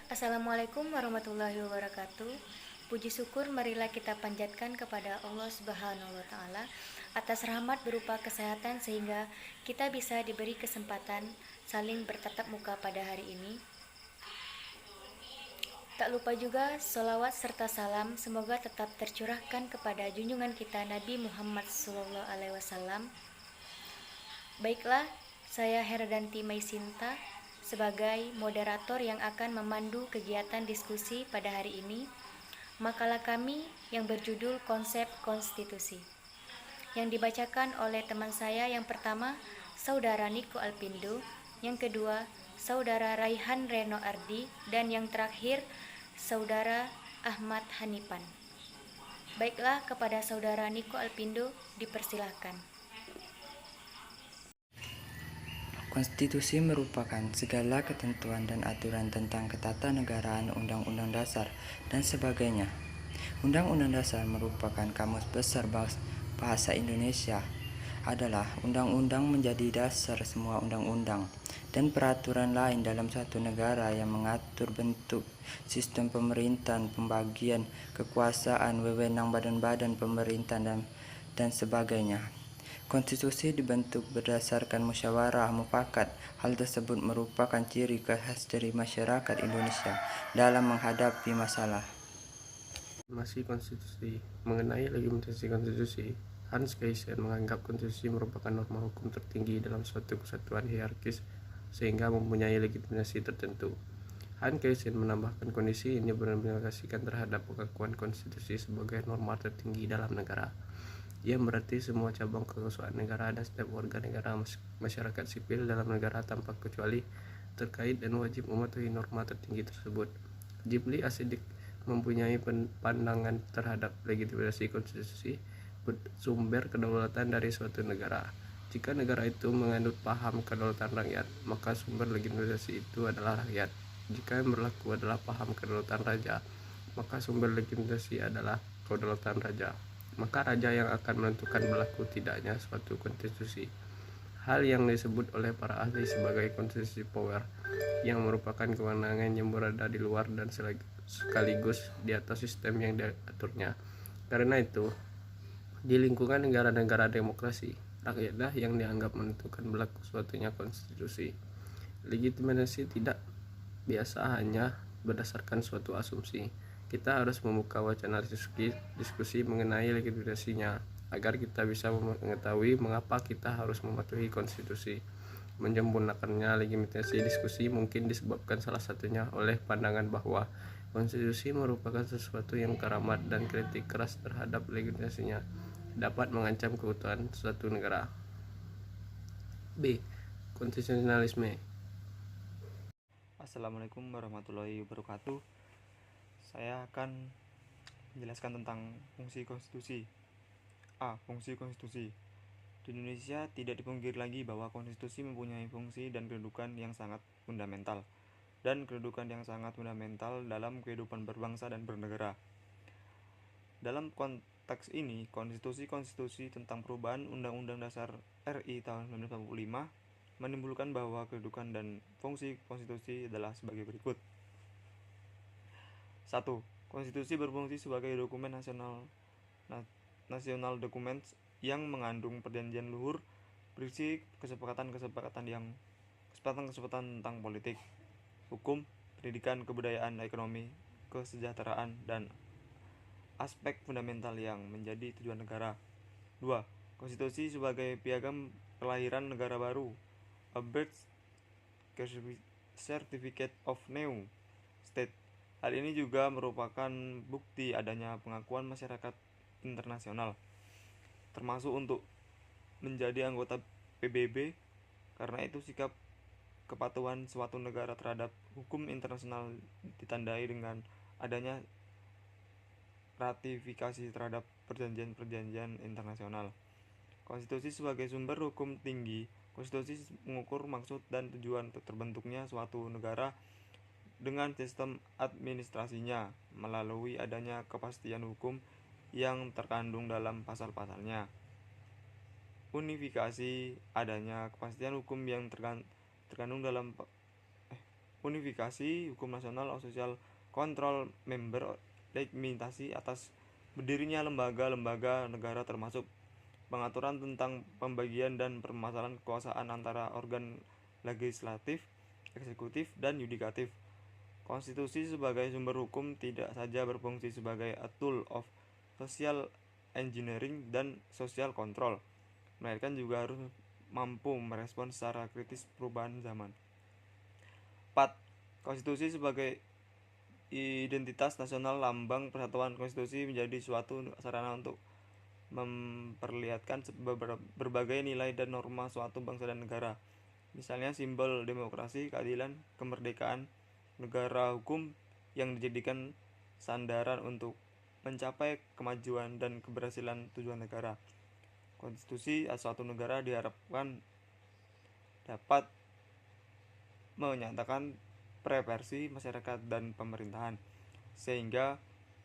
Assalamualaikum warahmatullahi wabarakatuh. Puji syukur marilah kita panjatkan kepada Allah Subhanahu wa taala atas rahmat berupa kesehatan sehingga kita bisa diberi kesempatan saling bertatap muka pada hari ini. Tak lupa juga sholawat serta salam semoga tetap tercurahkan kepada junjungan kita Nabi Muhammad SAW. Baiklah, saya Herdanti Maisinta sebagai moderator yang akan memandu kegiatan diskusi pada hari ini. Makalah kami yang berjudul Konsep Konstitusi yang dibacakan oleh teman saya yang pertama, Saudara Niko Alpindo, yang kedua, Saudara Raihan Reno Ardi, dan yang terakhir, Saudara Ahmad Hanipan. Baiklah, kepada Saudara Niko Alpindo dipersilahkan. Konstitusi merupakan segala ketentuan dan aturan tentang ketatanegaraan, undang-undang dasar, dan sebagainya. Undang-undang dasar merupakan kamus besar bahasa Indonesia, adalah undang-undang menjadi dasar semua undang-undang dan peraturan lain dalam suatu negara yang mengatur bentuk, sistem pemerintahan, pembagian kekuasaan, wewenang badan-badan pemerintahan, dan sebagainya. Konstitusi dibentuk berdasarkan musyawarah mufakat. Hal tersebut merupakan ciri khas dari masyarakat Indonesia dalam menghadapi masalah. Masih konstitusi. Mengenai legitimasi konstitusi, Hans Kelsen menganggap konstitusi merupakan norma hukum tertinggi dalam suatu kesatuan hierarkis sehingga mempunyai legitimasi tertentu. Hans Kelsen menambahkan kondisi ini berimplikasikan terhadap pengakuan konstitusi sebagai norma tertinggi dalam negara. Ia berarti semua cabang kekuasaan negara dan setiap warga negara masyarakat sipil dalam negara tanpa kecuali terkait dan wajib mematuhi norma tertinggi tersebut. Ghibli Asidik mempunyai pandangan terhadap legitimasi konstitusi bersumber kedaulatan dari suatu negara. Jika negara itu menganut paham kedaulatan rakyat, maka sumber legitimasi itu adalah rakyat. Jika yang berlaku adalah paham kedaulatan raja, maka sumber legitimasi adalah kedaulatan raja. Maka raja yang akan menentukan berlaku tidaknya suatu konstitusi. Hal yang disebut oleh para ahli sebagai konstitusi power, yang merupakan kewenangan yang berada di luar dan sekaligus di atas sistem yang diaturnya. Karena itu, di lingkungan negara-negara demokrasi, rakyatlah yang dianggap menentukan berlaku suatunya konstitusi. Legitimasi tidak biasa hanya berdasarkan suatu asumsi. Kita harus membuka wacana diskusi mengenai legitimasinya agar kita bisa mengetahui mengapa kita harus mematuhi konstitusi. Menyempurnakannya legitimasi diskusi mungkin disebabkan salah satunya oleh pandangan bahwa konstitusi merupakan sesuatu yang keramat dan kritik keras terhadap legitimasinya dapat mengancam keutuhan suatu negara. B. Konstitusionalisme. Assalamualaikum warahmatullahi wabarakatuh. Saya akan menjelaskan tentang fungsi konstitusi. A. Fungsi konstitusi. Di Indonesia tidak dipungkiri lagi bahwa konstitusi mempunyai fungsi dan kedudukan yang sangat fundamental dalam kehidupan berbangsa dan bernegara. Dalam konteks ini, konstitusi tentang perubahan Undang-Undang Dasar RI tahun 1945 menimbulkan bahwa kedudukan dan fungsi konstitusi adalah sebagai berikut. 1. Konstitusi berfungsi sebagai dokumen nasional dokumen yang mengandung perjanjian luhur berisi kesepakatan tentang politik, hukum, pendidikan, kebudayaan, ekonomi, kesejahteraan, dan aspek fundamental yang menjadi tujuan negara. 2. Konstitusi sebagai piagam kelahiran negara baru, a birth certificate of new state. Hal ini juga merupakan bukti adanya pengakuan masyarakat internasional, termasuk untuk menjadi anggota PBB. Karena itu sikap kepatuhan suatu negara terhadap hukum internasional ditandai dengan adanya ratifikasi terhadap perjanjian-perjanjian internasional. Konstitusi sebagai sumber hukum tinggi. Konstitusi mengukur maksud dan tujuan terbentuknya suatu negara dengan sistem administrasinya melalui adanya kepastian hukum yang terkandung dalam pasal-pasalnya. Unifikasi adanya kepastian hukum yang terkandung dalam unifikasi hukum nasional, social control member, legitimasi atas berdirinya lembaga-lembaga negara termasuk pengaturan tentang pembagian dan permasalahan kekuasaan antara organ legislatif, eksekutif, dan yudikatif. Konstitusi sebagai sumber hukum tidak saja berfungsi sebagai a tool of social engineering dan social control, melainkan juga harus mampu merespon secara kritis perubahan zaman. 4. Konstitusi sebagai identitas nasional, lambang persatuan. Konstitusi menjadi suatu sarana untuk memperlihatkan berbagai nilai dan norma suatu bangsa dan negara. Misalnya simbol demokrasi, keadilan, kemerdekaan, negara hukum yang dijadikan sandaran untuk mencapai kemajuan dan keberhasilan tujuan negara. Konstitusi suatu negara diharapkan dapat menyatakan preferensi masyarakat dan pemerintahan, sehingga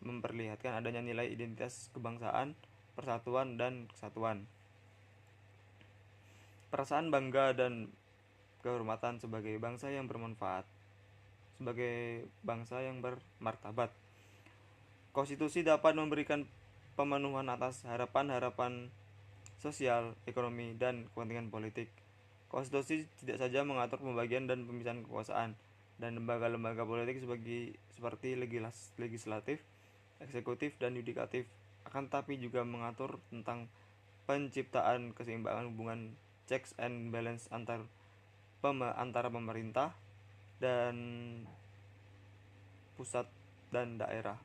memperlihatkan adanya nilai identitas kebangsaan, persatuan, dan kesatuan. Perasaan bangga dan kehormatan sebagai bangsa yang bermanfaat, sebagai bangsa yang bermartabat. Konstitusi dapat memberikan pemenuhan atas harapan-harapan sosial, ekonomi, dan kepentingan politik. Konstitusi tidak saja mengatur pembagian dan pemisahan kekuasaan dan lembaga-lembaga politik seperti legislatif, eksekutif, dan yudikatif, akan tapi juga mengatur tentang penciptaan keseimbangan hubungan checks and balance antara pemerintah dan pusat dan daerah.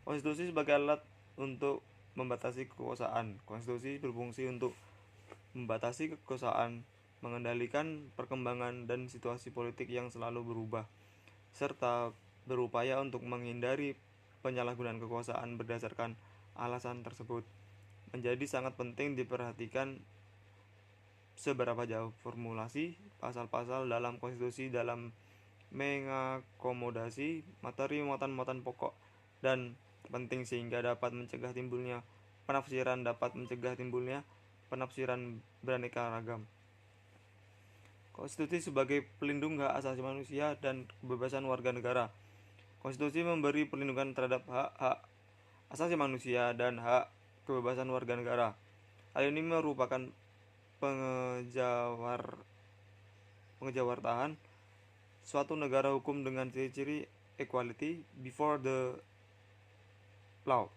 Konstitusi sebagai alat untuk membatasi kekuasaan. Konstitusi berfungsi untuk membatasi kekuasaan, mengendalikan perkembangan dan situasi politik yang selalu berubah, serta berupaya untuk menghindari penyalahgunaan kekuasaan berdasarkan alasan tersebut. Menjadi sangat penting diperhatikan seberapa jauh formulasi pasal-pasal dalam konstitusi dalam mengakomodasi materi muatan-muatan pokok dan penting sehingga dapat mencegah timbulnya penafsiran beraneka ragam. Konstitusi sebagai pelindung hak asasi manusia dan kebebasan warga negara. Konstitusi memberi perlindungan terhadap hak-hak asasi manusia dan hak kebebasan warga negara. Hal ini merupakan pengejawantahan suatu negara hukum dengan ciri-ciri equality before the law,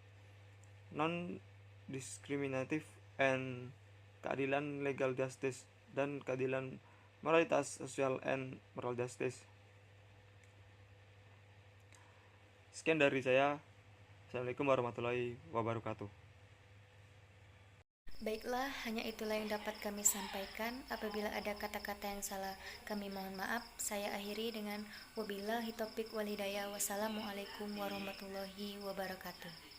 non-discriminative, and keadilan legal justice, dan keadilan moralitas social and moral justice. Sekian dari saya. Assalamualaikum warahmatullahi wabarakatuh. Baiklah, hanya itulah yang dapat kami sampaikan. Apabila ada kata-kata yang salah, kami mohon maaf. Saya akhiri dengan wabillahi taufiq wal hidayah. Wassalamualaikum warahmatullahi wabarakatuh.